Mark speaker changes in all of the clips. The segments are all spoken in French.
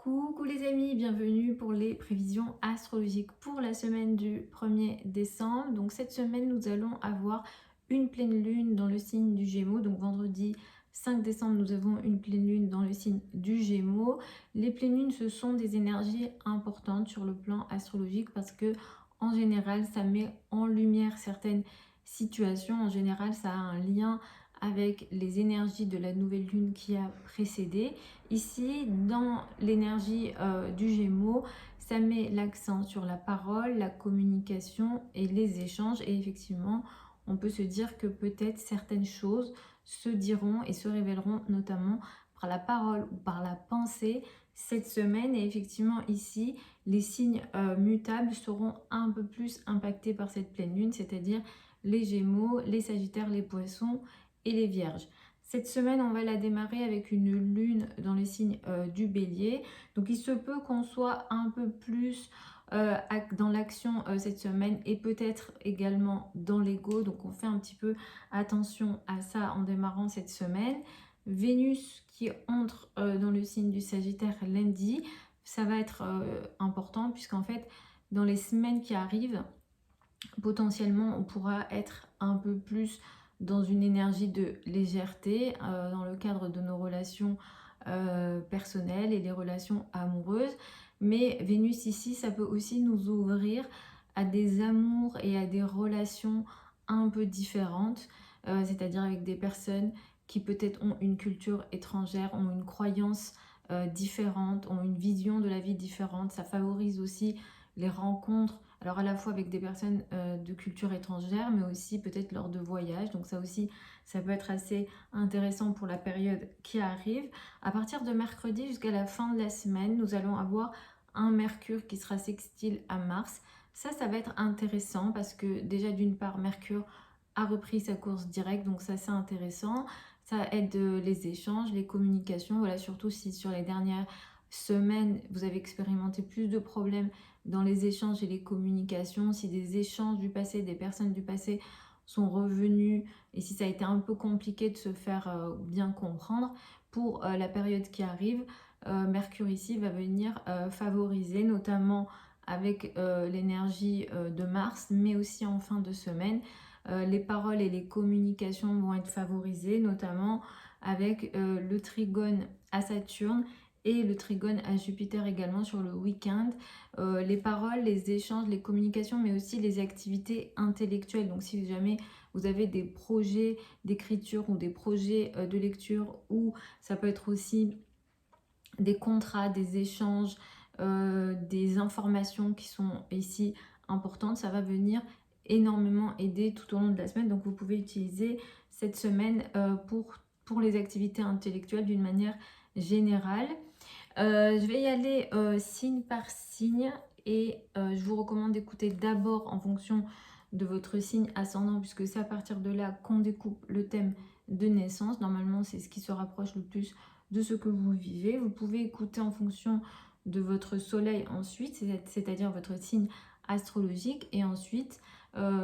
Speaker 1: Coucou les amis, bienvenue pour les prévisions astrologiques pour la semaine du 1er décembre. Donc cette semaine, nous allons avoir une pleine lune dans le signe du Gémeaux. Donc vendredi 5 décembre, nous avons une pleine lune dans le signe du Gémeaux. Les pleines lunes, ce sont des énergies importantes sur le plan astrologique parce que en général, ça met en lumière certaines situations. En général, ça a un lien avec les énergies de la nouvelle lune qui a précédé. Ici, dans l'énergie du Gémeaux, ça met l'accent sur la parole, la communication et les échanges. Et effectivement, on peut se dire que peut-être certaines choses se diront et se révéleront notamment par la parole ou par la pensée cette semaine. Et effectivement, ici, les signes mutables seront un peu plus impactés par cette pleine lune, c'est-à-dire les Gémeaux, les Sagittaires, les Poissons et les Vierges. Cette semaine, on va la démarrer avec une lune dans le signe du Bélier. Donc, il se peut qu'on soit un peu plus dans l'action cette semaine et peut-être également dans l'ego. Donc, on fait un petit peu attention à ça en démarrant cette semaine. Vénus qui entre dans le signe du Sagittaire lundi, ça va être important puisqu'en fait, dans les semaines qui arrivent, potentiellement, on pourra être un peu plus dans une énergie de légèreté dans le cadre de nos relations personnelles et les relations amoureuses. Mais Vénus ici, ça peut aussi nous ouvrir à des amours et à des relations un peu différentes, c'est-à-dire avec des personnes qui peut-être ont une culture étrangère, ont une croyance différente, ont une vision de la vie différente. Ça favorise aussi les rencontres, alors à la fois avec des personnes de culture étrangère, mais aussi peut-être lors de voyages. Donc ça aussi, ça peut être assez intéressant pour la période qui arrive. À partir de mercredi jusqu'à la fin de la semaine, nous allons avoir un Mercure qui sera sextile à Mars. Ça va être intéressant parce que déjà d'une part, Mercure a repris sa course directe, donc ça c'est intéressant. Ça aide les échanges, les communications, voilà, surtout si sur les dernières semaines, vous avez expérimenté plus de problèmes dans les échanges et les communications, si des échanges du passé, des personnes du passé sont revenus et si ça a été un peu compliqué de se faire bien comprendre, pour la période qui arrive, Mercure ici va venir favoriser, notamment avec l'énergie de Mars, mais aussi en fin de semaine. Les paroles et les communications vont être favorisées, notamment avec le trigone à Saturne et le trigone à Jupiter également sur le week-end. Les paroles, les échanges, les communications, mais aussi les activités intellectuelles. Donc si jamais vous avez des projets d'écriture ou des projets de lecture, ou ça peut être aussi des contrats, des échanges, des informations qui sont ici importantes, ça va venir énormément aider tout au long de la semaine. Donc vous pouvez utiliser cette semaine pour les activités intellectuelles d'une manière générale. Je vais y aller signe par signe et je vous recommande d'écouter d'abord en fonction de votre signe ascendant, puisque c'est à partir de là qu'on découpe le thème de naissance. Normalement, c'est ce qui se rapproche le plus de ce que vous vivez. Vous pouvez écouter en fonction de votre soleil ensuite, c'est-à-dire votre signe astrologique, et ensuite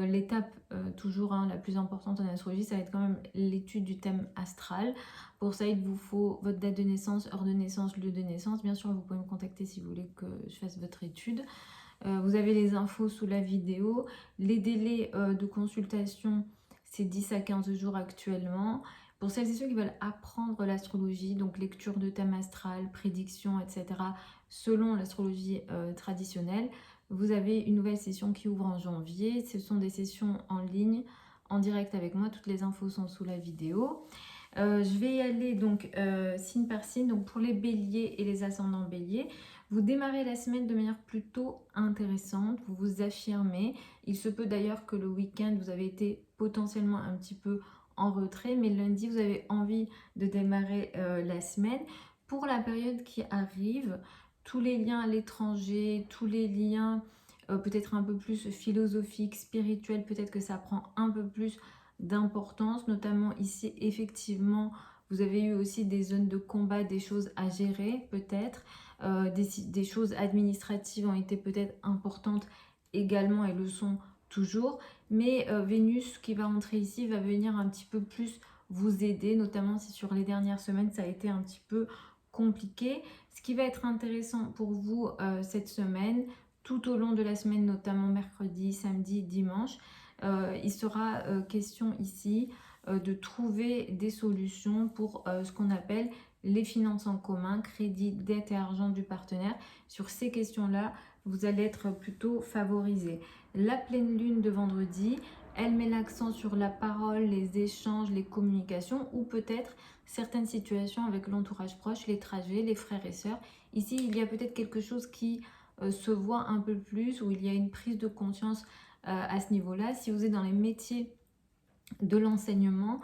Speaker 1: l'étape toujours la plus importante en astrologie, ça va être quand même l'étude du thème astral. Pour ça, il vous faut votre date de naissance, heure de naissance, lieu de naissance. Bien sûr, vous pouvez me contacter si vous voulez que je fasse votre étude. Vous avez les infos sous la vidéo. Les délais de consultation, c'est 10 à 15 jours actuellement. Pour celles et ceux qui veulent apprendre l'astrologie, donc lecture de thème astral, prédiction, etc., selon l'astrologie traditionnelle, vous avez une nouvelle session qui ouvre en janvier. Ce sont des sessions en ligne, en direct avec moi. Toutes les infos sont sous la vidéo. Je vais y aller donc signe par signe. Donc pour les béliers et les ascendants béliers, vous démarrez la semaine de manière plutôt intéressante, vous vous affirmez. Il se peut d'ailleurs que le week-end, vous avez été potentiellement un petit peu en retrait, mais lundi, vous avez envie de démarrer la semaine. Pour la période qui arrive, tous les liens à l'étranger, tous les liens peut-être un peu plus philosophiques, spirituels, peut-être que ça prend un peu plus d'importance, notamment ici, effectivement, vous avez eu aussi des zones de combat, des choses à gérer peut-être, des choses administratives ont été peut-être importantes également et le sont toujours, mais Vénus qui va entrer ici va venir un petit peu plus vous aider, notamment si sur les dernières semaines ça a été un petit peu compliqué. Ce qui va être intéressant pour vous cette semaine, tout au long de la semaine, notamment mercredi, samedi, dimanche, il sera question ici de trouver des solutions pour ce qu'on appelle les finances en commun, crédit, dette et argent du partenaire. Sur ces questions-là, vous allez être plutôt favorisé. La pleine lune de vendredi, elle met l'accent sur la parole, les échanges, les communications ou peut-être certaines situations avec l'entourage proche, les trajets, les frères et sœurs. Ici, il y a peut-être quelque chose qui se voit un peu plus, où il y a une prise de conscience à ce niveau-là. Si vous êtes dans les métiers de l'enseignement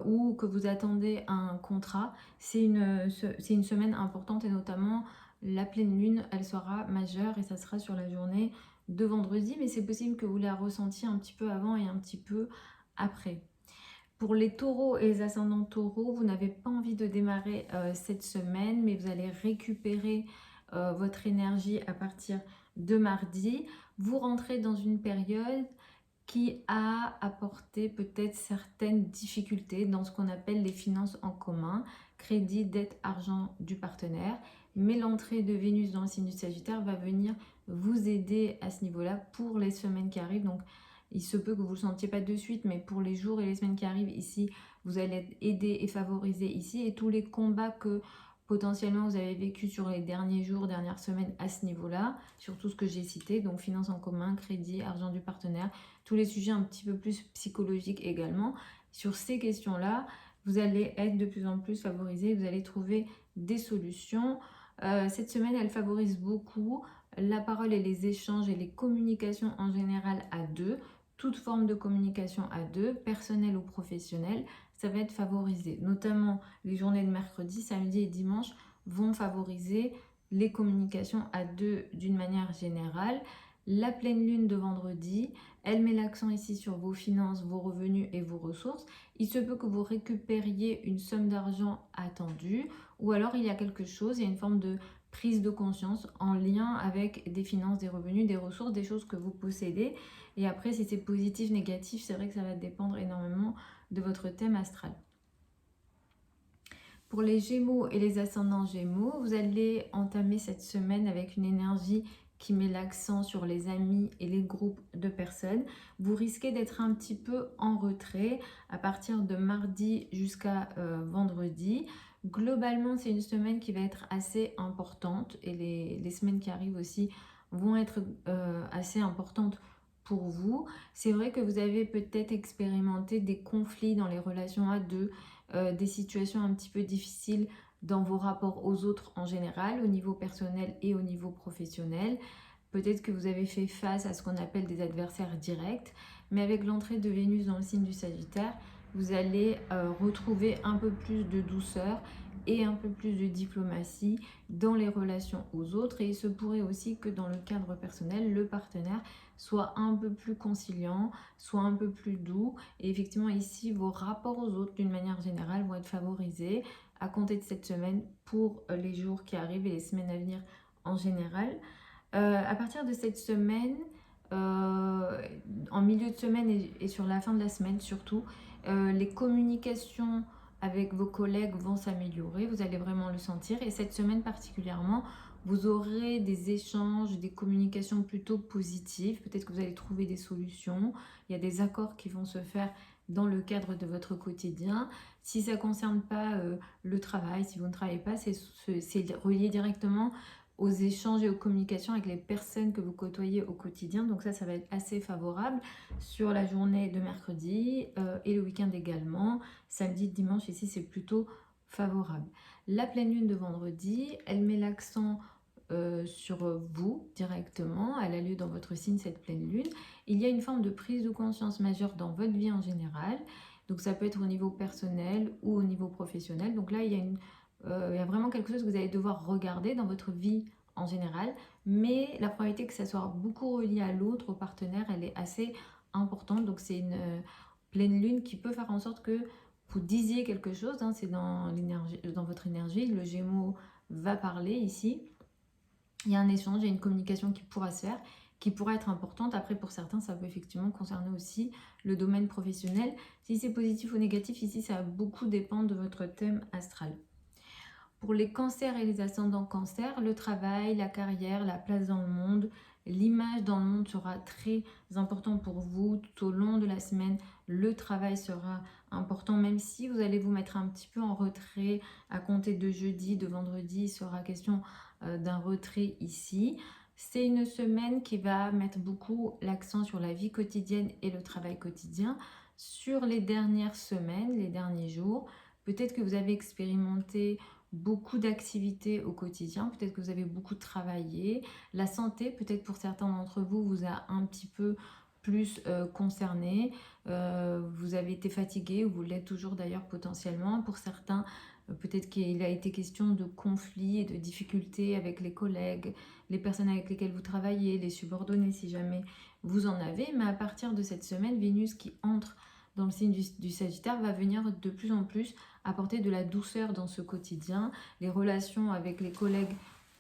Speaker 1: ou que vous attendez un contrat, c'est une semaine importante et notamment la pleine lune, elle sera majeure et ça sera sur la journée de vendredi, mais c'est possible que vous la ressentiez un petit peu avant et un petit peu après. Pour les taureaux et les ascendants taureaux, vous n'avez pas envie de démarrer cette semaine, mais vous allez récupérer votre énergie à partir de mardi. Vous rentrez dans une période qui a apporté peut-être certaines difficultés dans ce qu'on appelle les finances en commun, crédit, dette, argent du partenaire. Mais l'entrée de Vénus dans le signe du Sagittaire va venir vous aider à ce niveau-là pour les semaines qui arrivent. Donc, il se peut que vous ne le sentiez pas de suite, mais pour les jours et les semaines qui arrivent ici, vous allez être aidé et favorisé ici. Et tous les combats que potentiellement vous avez vécu sur les derniers jours, dernières semaines à ce niveau-là, sur tout ce que j'ai cité, donc finances en commun, crédit, argent du partenaire, tous les sujets un petit peu plus psychologiques également. Sur ces questions-là, vous allez être de plus en plus favorisé, vous allez trouver des solutions. Cette semaine, elle favorise beaucoup la parole et les échanges et les communications en général à deux. Toute forme de communication à deux, personnelle ou professionnelle, ça va être favorisé. Notamment les journées de mercredi, samedi et dimanche vont favoriser les communications à deux d'une manière générale. La pleine lune de vendredi, elle met l'accent ici sur vos finances, vos revenus et vos ressources. Il se peut que vous récupériez une somme d'argent attendue ou alors il y a quelque chose, il y a une forme de prise de conscience en lien avec des finances, des revenus, des ressources, des choses que vous possédez. Et après, si c'est positif, négatif, c'est vrai que ça va dépendre énormément de votre thème astral. Pour les Gémeaux et les ascendants Gémeaux, vous allez entamer cette semaine avec une énergie qui met l'accent sur les amis et les groupes de personnes. Vous risquez d'être un petit peu en retrait à partir de mardi jusqu'à vendredi. Globalement, c'est une semaine qui va être assez importante et les semaines qui arrivent aussi vont être assez importantes pour vous. C'est vrai que vous avez peut-être expérimenté des conflits dans les relations à deux, des situations un petit peu difficiles dans vos rapports aux autres en général, au niveau personnel et au niveau professionnel. Peut-être que vous avez fait face à ce qu'on appelle des adversaires directs, mais avec l'entrée de Vénus dans le signe du Sagittaire, vous allez retrouver un peu plus de douceur et un peu plus de diplomatie dans les relations aux autres. Et il se pourrait aussi que dans le cadre personnel, le partenaire soit un peu plus conciliant, soit un peu plus doux. Et effectivement, ici, vos rapports aux autres, d'une manière générale, vont être favorisés à compter de cette semaine pour les jours qui arrivent et les semaines à venir en général. À partir de cette semaine, en milieu de semaine et sur la fin de la semaine surtout, les communications avec vos collègues vont s'améliorer, vous allez vraiment le sentir. Et cette semaine particulièrement, vous aurez des échanges, des communications plutôt positives. Peut-être que vous allez trouver des solutions. Il y a des accords qui vont se faire dans le cadre de votre quotidien. Si ça ne concerne pas le travail, si vous ne travaillez pas, c'est relié directement aux échanges et aux communications avec les personnes que vous côtoyez au quotidien. Donc ça va être assez favorable sur la journée de mercredi et le week-end également. Samedi, dimanche, ici, c'est plutôt favorable. La pleine lune de vendredi, elle met l'accent sur vous directement. Elle a lieu dans votre signe, cette pleine lune. Il y a une forme de prise de conscience majeure dans votre vie en général. Donc ça peut être au niveau personnel ou au niveau professionnel. Donc là, il y a vraiment quelque chose que vous allez devoir regarder dans votre vie en général, mais la probabilité que ça soit beaucoup relié à l'autre, au partenaire, elle est assez importante. Donc c'est une pleine lune qui peut faire en sorte que vous disiez quelque chose, hein, c'est dans votre énergie, le Gémeaux va parler ici. Il y a un échange, il y a une communication qui pourra se faire, qui pourra être importante. Après, pour certains, ça peut effectivement concerner aussi le domaine professionnel. Si c'est positif ou négatif, ici, ça va beaucoup dépendre de votre thème astral. Pour les cancers et les ascendants cancers, le travail, la carrière, la place dans le monde, l'image dans le monde sera très important pour vous tout au long de la semaine. Le travail sera important, même si vous allez vous mettre un petit peu en retrait à compter de jeudi, de vendredi. Il sera question d'un retrait ici. C'est une semaine qui va mettre beaucoup l'accent sur la vie quotidienne et le travail quotidien. Sur les dernières semaines, les derniers jours, peut-être que vous avez expérimenté beaucoup d'activités au quotidien, peut-être que vous avez beaucoup travaillé. La santé, peut-être pour certains d'entre vous, vous a un petit peu plus concerné. Vous avez été fatigué, ou vous l'êtes toujours d'ailleurs potentiellement. Pour certains, peut-être qu'il a été question de conflits et de difficultés avec les collègues, les personnes avec lesquelles vous travaillez, les subordonnés si jamais vous en avez. Mais à partir de cette semaine, Vénus qui entre dans le signe du Sagittaire va venir de plus en plus apporter de la douceur dans ce quotidien. Les relations avec les collègues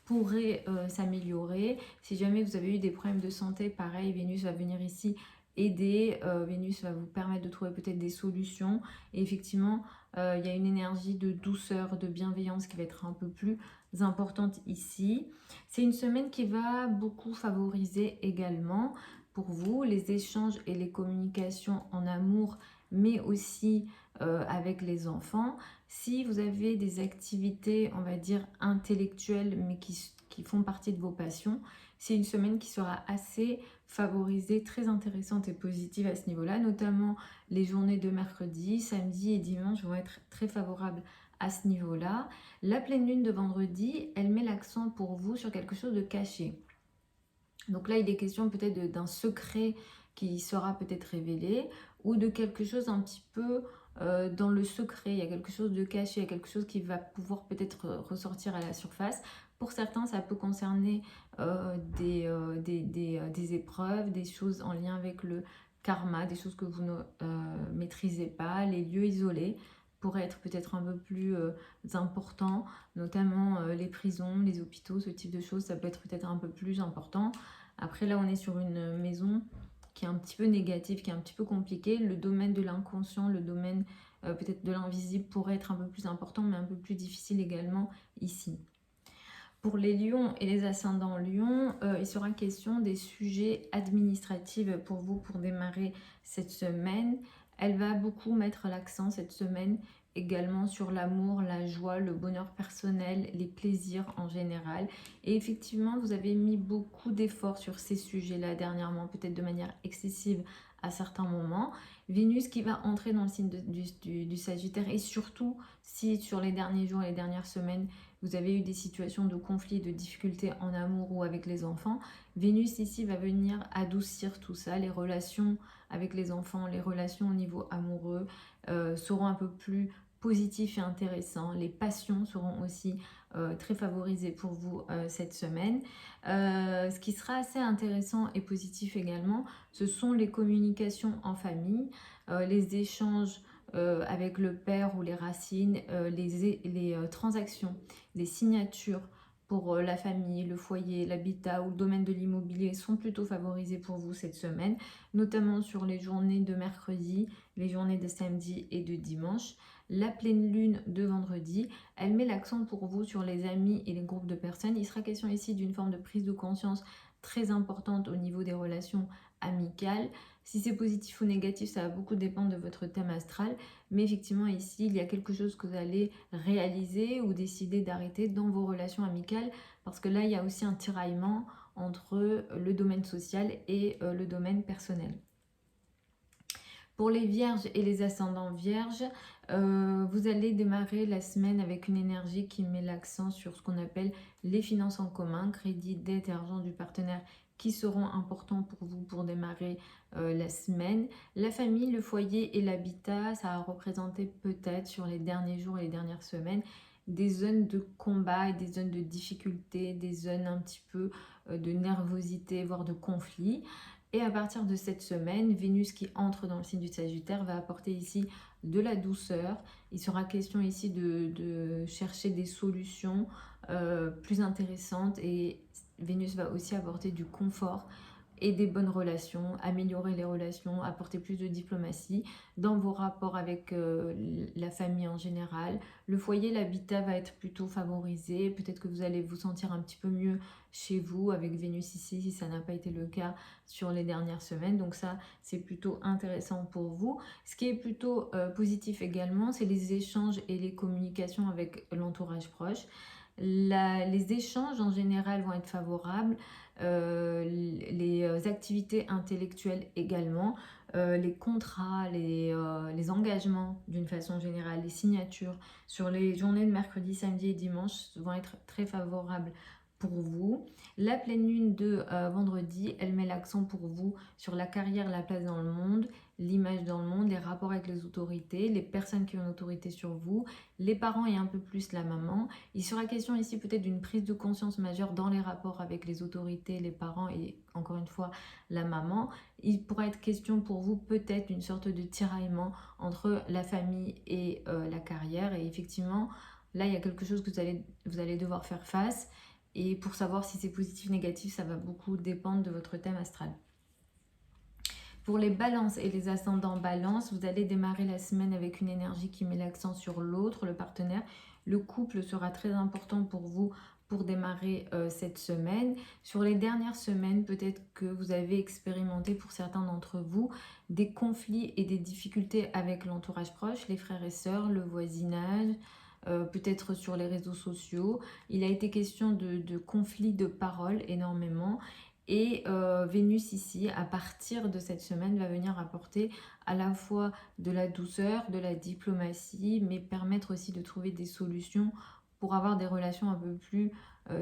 Speaker 1: pourraient s'améliorer. Si jamais vous avez eu des problèmes de santé, pareil, Vénus va venir ici aider. Vénus va vous permettre de trouver peut-être des solutions. Et effectivement, il y a une énergie de douceur, de bienveillance qui va être un peu plus importante ici. C'est une semaine qui va beaucoup favoriser également pour vous les échanges et les communications en amour, mais aussi avec les enfants. Si vous avez des activités, on va dire, intellectuelles, mais qui font partie de vos passions, c'est une semaine qui sera assez favorisée, très intéressante et positive à ce niveau-là, notamment les journées de mercredi, samedi et dimanche vont être très favorables à ce niveau-là. La pleine lune de vendredi, elle met l'accent pour vous sur quelque chose de caché. Donc là, il est question peut-être d'un secret qui sera peut-être révélé, ou de quelque chose un petit peu dans le secret. Il y a quelque chose de caché, il y a quelque chose qui va pouvoir peut-être ressortir à la surface. Pour certains, ça peut concerner des épreuves, des choses en lien avec le karma, des choses que vous ne maîtrisez pas, les lieux isolés pourraient être peut-être un peu plus importants, notamment les prisons, les hôpitaux, ce type de choses, ça peut être peut-être un peu plus important. Après là, on est sur une maison qui est un petit peu négative, qui est un petit peu compliquée. Le domaine de l'inconscient, le domaine peut-être de l'invisible pourrait être un peu plus important, mais un peu plus difficile également ici. Pour les lions et les ascendants lions, il sera question des sujets administratifs pour vous pour démarrer cette semaine. Elle va beaucoup mettre l'accent cette semaine également sur l'amour, la joie, le bonheur personnel, les plaisirs en général. Et effectivement, vous avez mis beaucoup d'efforts sur ces sujets-là dernièrement, peut-être de manière excessive à certains moments. Vénus qui va entrer dans le signe du Sagittaire, et surtout si sur les derniers jours, les dernières semaines, vous avez eu des situations de conflit, de difficultés en amour ou avec les enfants, Vénus ici va venir adoucir tout ça. Les relations avec les enfants, les relations au niveau amoureux seront un peu plus positifs et intéressants. Les passions seront aussi très favorisées pour vous cette semaine. Ce qui sera assez intéressant et positif également, ce sont les communications en famille, les échanges avec le père ou les racines, les transactions, les signatures pour la famille, le foyer, l'habitat ou le domaine de l'immobilier sont plutôt favorisés pour vous cette semaine, notamment sur les journées de mercredi, les journées de samedi et de dimanche. La pleine lune de vendredi, elle met l'accent pour vous sur les amis et les groupes de personnes. Il sera question ici d'une forme de prise de conscience très importante au niveau des relations amicales. Si c'est positif ou négatif, ça va beaucoup dépendre de votre thème astral. Mais effectivement, ici, il y a quelque chose que vous allez réaliser ou décider d'arrêter dans vos relations amicales. Parce que là, il y a aussi un tiraillement entre le domaine social et le domaine personnel. Pour les vierges et les ascendants vierges, vous allez démarrer la semaine avec une énergie qui met l'accent sur ce qu'on appelle les finances en commun, crédit, dette et argent du partenaire qui seront importants pour vous pour démarrer la semaine. La famille, le foyer et l'habitat, ça a représenté peut-être sur les derniers jours et les dernières semaines des zones de combat et des zones de difficulté, des zones un petit peu de nervosité, voire de conflit. Et à partir de cette semaine, Vénus qui entre dans le signe du Sagittaire va apporter ici de la douceur. Il sera question ici de chercher des solutions plus intéressantes, et Vénus va aussi apporter du confort et des bonnes relations, améliorer les relations, apporter plus de diplomatie dans vos rapports avec la famille en général. Le foyer, l'habitat va être plutôt favorisé. Peut-être que vous allez vous sentir un petit peu mieux chez vous avec Vénus ici, si ça n'a pas été le cas sur les dernières semaines. Donc ça, c'est plutôt intéressant pour vous. Ce qui est plutôt positif également, c'est les échanges et les communications avec l'entourage proche. Les échanges en général vont être favorables, les activités intellectuelles également, les contrats, les engagements d'une façon générale, les signatures sur les journées de mercredi, samedi et dimanche vont être très favorables pour vous. La pleine lune de vendredi, elle met l'accent pour vous sur la carrière, la place dans le monde, l'image dans le monde, les rapports avec les autorités, les personnes qui ont une autorité sur vous, les parents et un peu plus la maman. Il sera question ici peut-être d'une prise de conscience majeure dans les rapports avec les autorités, les parents et encore une fois la maman. Il pourra être question pour vous peut-être d'une sorte de tiraillement entre la famille et la carrière. Et effectivement, là il y a quelque chose que vous allez devoir faire face. Et pour savoir si c'est positif ou négatif, ça va beaucoup dépendre de votre thème astral. Pour les balances et les ascendants balance, vous allez démarrer la semaine avec une énergie qui met l'accent sur l'autre, le partenaire. Le couple sera très important pour vous pour démarrer cette semaine. Sur les dernières semaines, peut-être que vous avez expérimenté pour certains d'entre vous des conflits et des difficultés avec l'entourage proche, les frères et sœurs, le voisinage, peut-être sur les réseaux sociaux. Il a été question de conflits de paroles énormément. Et Vénus ici, à partir de cette semaine, va venir apporter à la fois de la douceur, de la diplomatie, mais permettre aussi de trouver des solutions pour avoir des relations un peu plus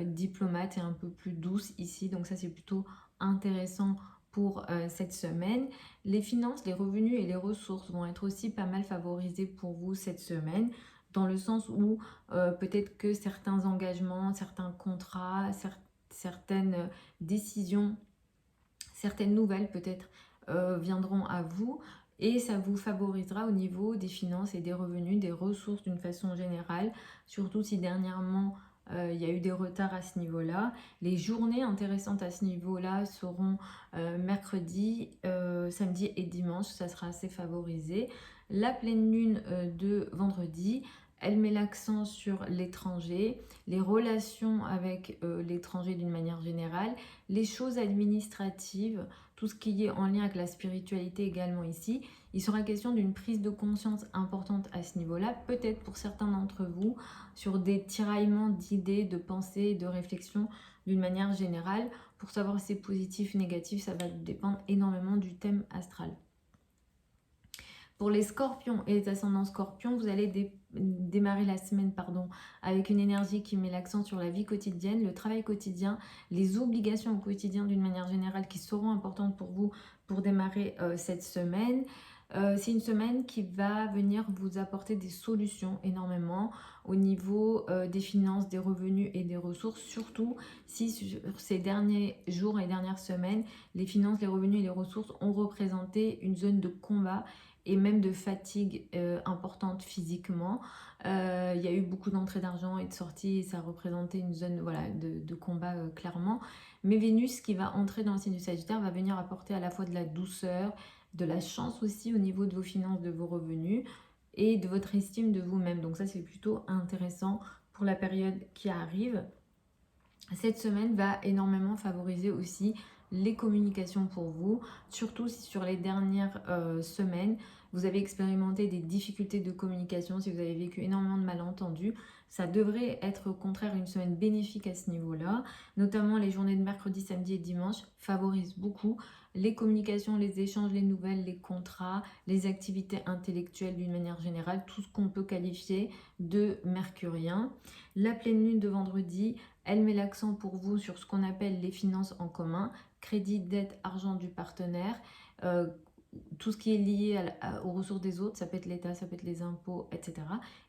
Speaker 1: diplomates et un peu plus douces ici. Donc ça, c'est plutôt intéressant pour cette semaine. Les finances, les revenus et les ressources vont être aussi pas mal favorisés pour vous cette semaine, dans le sens où peut-être que certains engagements, certains contrats, certaines décisions, certaines nouvelles peut-être viendront à vous et ça vous favorisera au niveau des finances et des revenus, des ressources d'une façon générale, surtout si dernièrement il y a eu des retards à ce niveau-là. Les journées intéressantes à ce niveau-là seront mercredi, samedi et dimanche, ça sera assez favorisé. La pleine lune de vendredi, elle met l'accent sur l'étranger, les relations avec l'étranger d'une manière générale, les choses administratives, tout ce qui est en lien avec la spiritualité également ici. Il sera question d'une prise de conscience importante à ce niveau-là, peut-être pour certains d'entre vous, sur des tiraillements d'idées, de pensées, de réflexions d'une manière générale. Pour savoir si c'est positif ou négatif, ça va dépendre énormément du thème astral. Pour les scorpions et les ascendants scorpions, vous allez démarrer la semaine avec une énergie qui met l'accent sur la vie quotidienne, le travail quotidien, les obligations au quotidien d'une manière générale qui seront importantes pour vous pour démarrer cette semaine. C'est une semaine qui va venir vous apporter des solutions énormément au niveau des finances, des revenus et des ressources, surtout si sur ces derniers jours et dernières semaines, les finances, les revenus et les ressources ont représenté une zone de combat et même de fatigue importante physiquement. Il y a eu beaucoup d'entrées d'argent et de sorties et ça représentait une zone de combat clairement. Mais Vénus qui va entrer dans le signe du Sagittaire va venir apporter à la fois de la douceur, de la chance aussi au niveau de vos finances, de vos revenus et de votre estime de vous-même. Donc ça c'est plutôt intéressant pour la période qui arrive. Cette semaine va énormément favoriser aussi les communications pour vous, surtout si sur les dernières semaines, vous avez expérimenté des difficultés de communication, si vous avez vécu énormément de malentendus, ça devrait être au contraire une semaine bénéfique à ce niveau-là. Notamment les journées de mercredi, samedi et dimanche favorisent beaucoup les communications, les échanges, les nouvelles, les contrats, les activités intellectuelles d'une manière générale, tout ce qu'on peut qualifier de mercurien. La pleine lune de vendredi, elle met l'accent pour vous sur ce qu'on appelle les finances en commun, crédit, dette, argent du partenaire, tout ce qui est lié aux ressources des autres, ça peut être l'État, ça peut être les impôts, etc.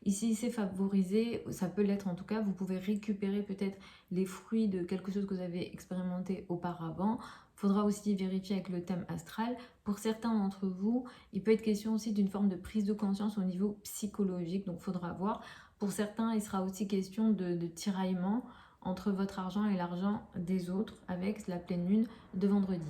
Speaker 1: Ici, c'est favorisé, ça peut l'être en tout cas, vous pouvez récupérer peut-être les fruits de quelque chose que vous avez expérimenté auparavant. Il faudra aussi vérifier avec le thème astral. Pour certains d'entre vous, il peut être question aussi d'une forme de prise de conscience au niveau psychologique, donc il faudra voir. Pour certains, il sera aussi question de tiraillement entre votre argent et l'argent des autres avec la pleine lune de vendredi.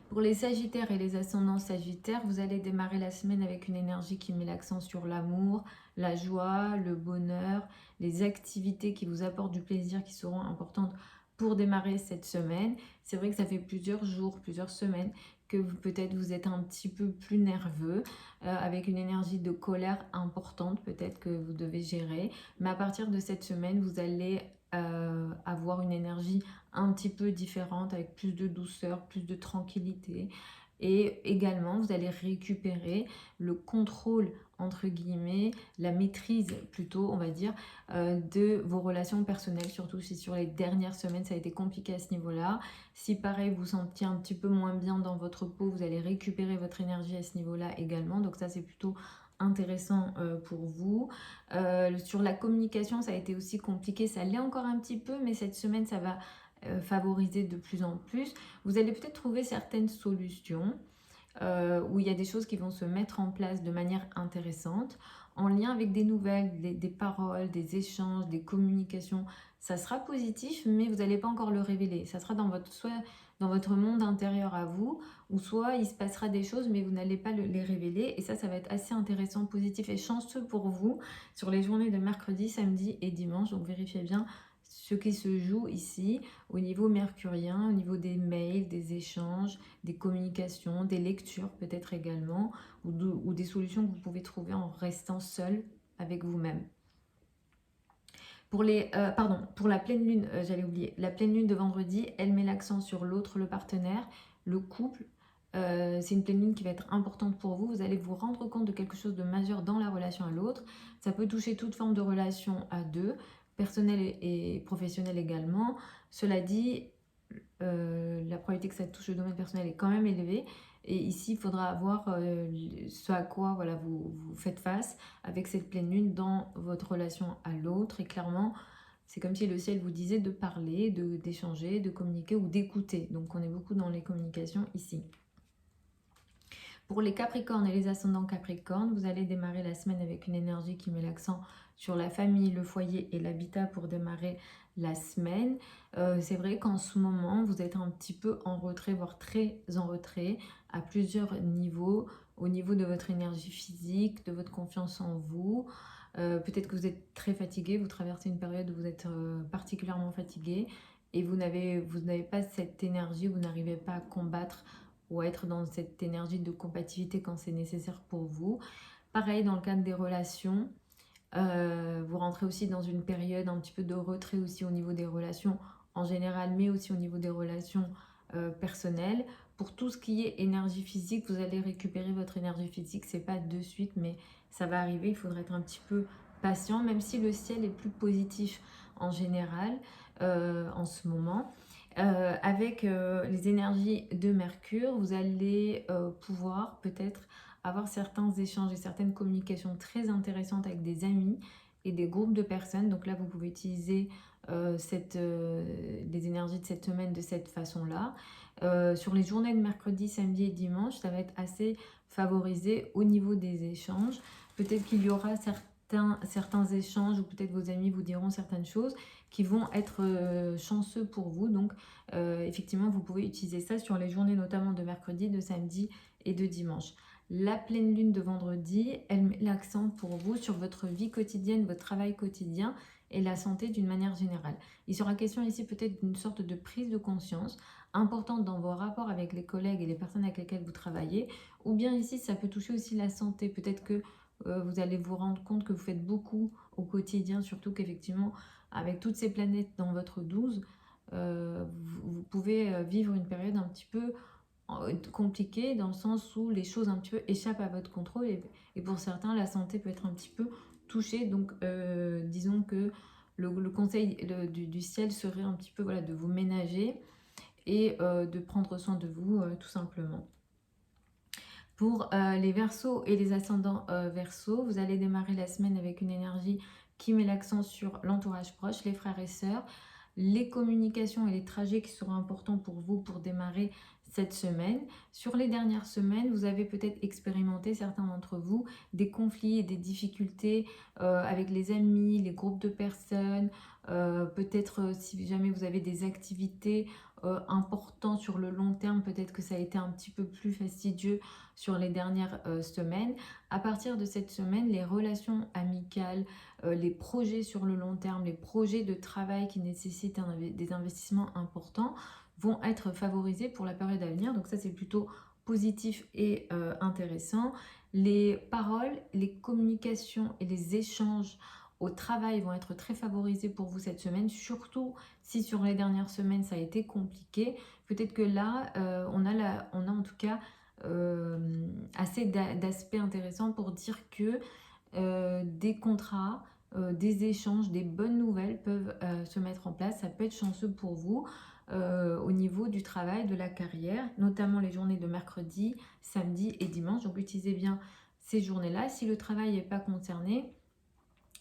Speaker 1: Pour les Sagittaires et les ascendants Sagittaires, vous allez démarrer la semaine avec une énergie qui met l'accent sur l'amour, la joie, le bonheur, les activités qui vous apportent du plaisir qui seront importantes pour démarrer cette semaine. C'est vrai que ça fait plusieurs jours, plusieurs semaines que peut-être vous êtes un petit peu plus nerveux, avec une énergie de colère importante peut-être que vous devez gérer. Mais à partir de cette semaine, vous allez avoir une énergie un petit peu différente, avec plus de douceur, plus de tranquillité. Et également, vous allez récupérer le contrôle, entre guillemets, la maîtrise plutôt, on va dire, de vos relations personnelles, surtout si sur les dernières semaines, ça a été compliqué à ce niveau-là. Si pareil, vous sentiez un petit peu moins bien dans votre peau, vous allez récupérer votre énergie à ce niveau-là également. Donc ça, c'est plutôt intéressant pour vous. Sur la communication, ça a été aussi compliqué, ça l'est encore un petit peu, mais cette semaine, ça va favoriser de plus en plus. Vous allez peut-être trouver certaines solutions où il y a des choses qui vont se mettre en place de manière intéressante, en lien avec des nouvelles, des paroles, des échanges, des communications. Ça sera positif, mais vous n'allez pas encore le révéler. Ça sera soit dans votre monde intérieur à vous, ou soit il se passera des choses, mais vous n'allez pas les révéler. Et ça va être assez intéressant, positif et chanceux pour vous sur les journées de mercredi, samedi et dimanche. Donc vérifiez bien ce qui se joue ici au niveau mercurien, au niveau des mails, des échanges, des communications, des lectures peut-être également, ou des solutions que vous pouvez trouver en restant seul avec vous-même. Pour la pleine lune, j'allais oublier, la pleine lune de vendredi, elle met l'accent sur l'autre, le partenaire, le couple. C'est une pleine lune qui va être importante pour vous. Vous allez vous rendre compte de quelque chose de majeur dans la relation à l'autre. Ça peut toucher toute forme de relation à deux, personnelle et professionnelle également. Cela dit, la probabilité que ça touche le domaine personnel est quand même élevée. Et ici, il faudra voir ce à quoi voilà, vous faites face avec cette pleine lune dans votre relation à l'autre. Et clairement, c'est comme si le ciel vous disait de parler, d'échanger, de communiquer ou d'écouter. Donc on est beaucoup dans les communications ici. Pour les Capricornes et les ascendants Capricornes, vous allez démarrer la semaine avec une énergie qui met l'accent sur la famille, le foyer et l'habitat pour démarrer la semaine. C'est vrai qu'en ce moment, vous êtes un petit peu en retrait, voire très en retrait, à plusieurs niveaux. Au niveau de votre énergie physique, de votre confiance en vous. Peut-être que vous êtes très fatigué, vous traversez une période où vous êtes particulièrement fatigué et vous n'avez pas cette énergie, vous n'arrivez pas à combattre ou être dans cette énergie de compatibilité quand c'est nécessaire pour vous. Pareil dans le cadre des relations, vous rentrez aussi dans une période un petit peu de retrait aussi au niveau des relations en général, mais aussi au niveau des relations personnelles. Pour tout ce qui est énergie physique, vous allez récupérer votre énergie physique, c'est pas de suite, mais ça va arriver, il faudra être un petit peu patient, même si le ciel est plus positif en général en ce moment. Avec les énergies de Mercure, vous allez pouvoir peut-être avoir certains échanges et certaines communications très intéressantes avec des amis et des groupes de personnes. Donc là, vous pouvez utiliser les énergies de cette semaine de cette façon-là. Sur les journées de mercredi, samedi et dimanche, ça va être assez favorisé au niveau des échanges. Peut-être qu'il y aura certains échanges ou peut-être vos amis vous diront certaines choses qui vont être chanceux pour vous. Donc effectivement, vous pouvez utiliser ça sur les journées notamment de mercredi, de samedi et de dimanche. La pleine lune de vendredi, elle met l'accent pour vous sur votre vie quotidienne, votre travail quotidien et la santé d'une manière générale. Il sera question ici peut-être d'une sorte de prise de conscience importante dans vos rapports avec les collègues et les personnes avec lesquelles vous travaillez, ou bien ici ça peut toucher aussi la santé. Peut-être que vous allez vous rendre compte que vous faites beaucoup au quotidien, surtout qu'effectivement avec toutes ces planètes dans votre 12, vous pouvez vivre une période un petit peu compliquée dans le sens où les choses un petit peu échappent à votre contrôle et pour certains la santé peut être un petit peu touchée. Donc disons que le conseil du ciel serait un petit peu voilà, de vous ménager et de prendre soin de vous tout simplement. Pour les Verseaux et les ascendants Verseaux, vous allez démarrer la semaine avec une énergie qui met l'accent sur l'entourage proche, les frères et sœurs, les communications et les trajets qui seront importants pour vous pour démarrer cette semaine. Sur les dernières semaines, vous avez peut-être expérimenté, certains d'entre vous, des conflits et des difficultés avec les amis, les groupes de personnes, peut-être si jamais vous avez des activités importantes sur le long terme, peut-être que ça a été un petit peu plus fastidieux sur les dernières semaines. À partir de cette semaine, les relations amicales, les projets sur le long terme, les projets de travail qui nécessitent des investissements importants vont être favorisés pour la période à venir. Donc ça, c'est plutôt positif et intéressant. Les paroles, les communications et les échanges au travail vont être très favorisés pour vous cette semaine, surtout si sur les dernières semaines ça a été compliqué. Peut-être que là, on a en tout cas assez d'aspects intéressants pour dire que des contrats, des échanges, des bonnes nouvelles peuvent se mettre en place. Ça peut être chanceux pour vous au niveau du travail, de la carrière, notamment les journées de mercredi, samedi et dimanche. Donc utilisez bien ces journées-là. Si le travail n'est pas concerné,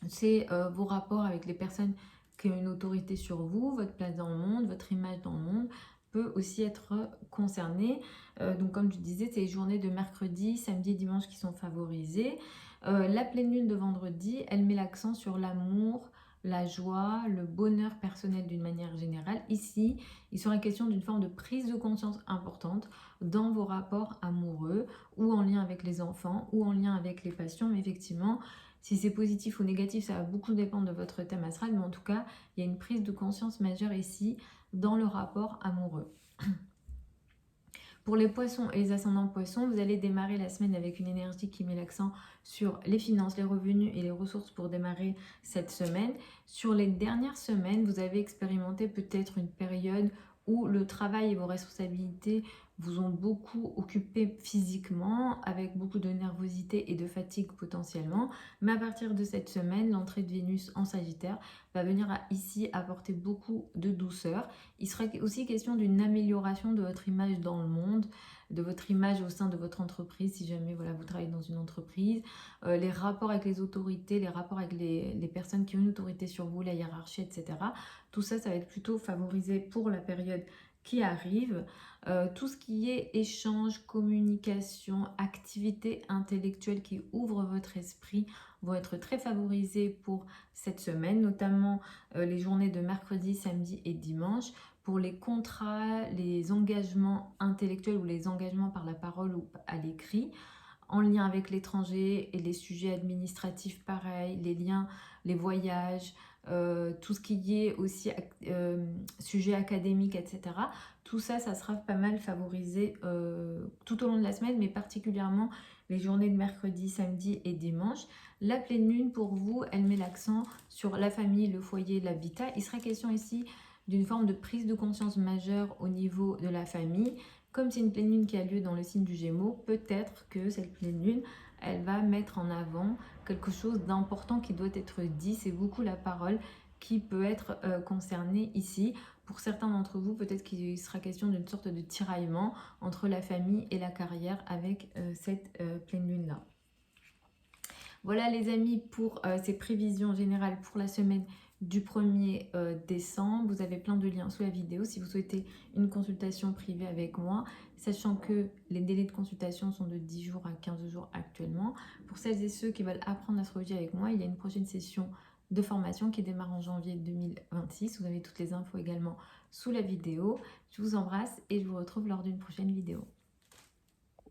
Speaker 1: c'est vos rapports avec les personnes qui ont une autorité sur vous, votre place dans le monde, votre image dans le monde peut aussi être concernée. Donc comme je disais, c'est les journées de mercredi, samedi et dimanche qui sont favorisées. La pleine lune de vendredi, elle met l'accent sur l'amour, la joie, le bonheur personnel d'une manière générale. Ici, il serait question d'une forme de prise de conscience importante dans vos rapports amoureux ou en lien avec les enfants ou en lien avec les passions. Mais effectivement, si c'est positif ou négatif, ça va beaucoup dépendre de votre thème astral, mais en tout cas, il y a une prise de conscience majeure ici dans le rapport amoureux. Pour les poissons et les ascendants poissons, vous allez démarrer la semaine avec une énergie qui met l'accent sur les finances, les revenus et les ressources pour démarrer cette semaine. Sur les dernières semaines, vous avez expérimenté peut-être une période où le travail et vos responsabilités vous ont beaucoup occupé physiquement, avec beaucoup de nervosité et de fatigue potentiellement. Mais à partir de cette semaine, l'entrée de Vénus en Sagittaire va venir ici apporter beaucoup de douceur. Il serait aussi question d'une amélioration de votre image dans le monde, de votre image au sein de votre entreprise, si jamais voilà, vous travaillez dans une entreprise, les rapports avec les autorités, les rapports avec les personnes qui ont une autorité sur vous, la hiérarchie, etc. Tout ça, ça va être plutôt favorisé pour la période qui arrive. Tout ce qui est échange, communication, activité intellectuelle qui ouvre votre esprit vont être très favorisés pour cette semaine, notamment les journées de mercredi, samedi et dimanche. Pour les contrats, les engagements intellectuels ou les engagements par la parole ou à l'écrit, en lien avec l'étranger et les sujets administratifs, pareil, les liens, les voyages, tout ce qui est aussi sujet académique, etc. Tout ça, ça sera pas mal favorisé tout au long de la semaine, mais particulièrement les journées de mercredi, samedi et dimanche. La pleine lune, pour vous, elle met l'accent sur la famille, le foyer, l'habitat. Il sera question ici d'une forme de prise de conscience majeure au niveau de la famille. Comme c'est une pleine lune qui a lieu dans le signe du Gémeaux, peut-être que cette pleine lune, elle va mettre en avant quelque chose d'important qui doit être dit. C'est beaucoup la parole qui peut être concernée ici. Pour certains d'entre vous, peut-être qu'il sera question d'une sorte de tiraillement entre la famille et la carrière avec cette pleine lune-là. Voilà les amis pour ces prévisions générales pour la semaine du 1er décembre. Vous avez plein de liens sous la vidéo si vous souhaitez une consultation privée avec moi, sachant que les délais de consultation sont de 10 jours à 15 jours actuellement. Pour celles et ceux qui veulent apprendre l'astrologie avec moi, il y a une prochaine session de formation qui démarre en janvier 2026. Vous avez toutes les infos également sous la vidéo. Je vous embrasse et je vous retrouve lors d'une prochaine vidéo.